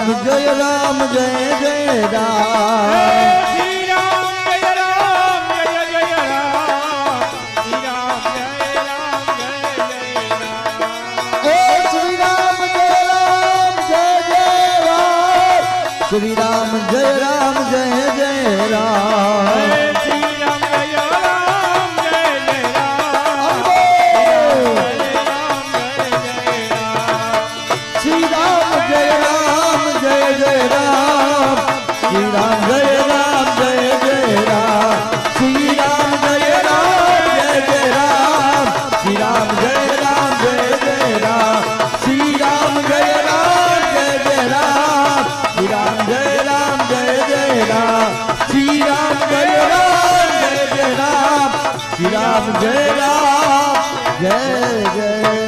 રામ જય રામ જય જય રામ શ્રી રામ જય રામ જય જય રામ શ્રી રામ જય રામ જય જય રામ એ શ્રી રામ જય રામ જય જય રામ શ્રી રામ જય રામ જય જય રામ શ્રી રામ જય રામ જય જય રામ શ્રી રામ જય રામ જય જય રામ શ્રી રામ જય રામ જય જય રામ શ્રી રામ જય રામ જય જય રામ શ્રી રામ જય રામ જય જય રામ શ્રી રામ જય રામ જય જય રામ શ્રી રામ જય રામ જય જય રામ શ્રી રામ જય રામ જય જય રામ શ્રી રામ જય રામ જય જય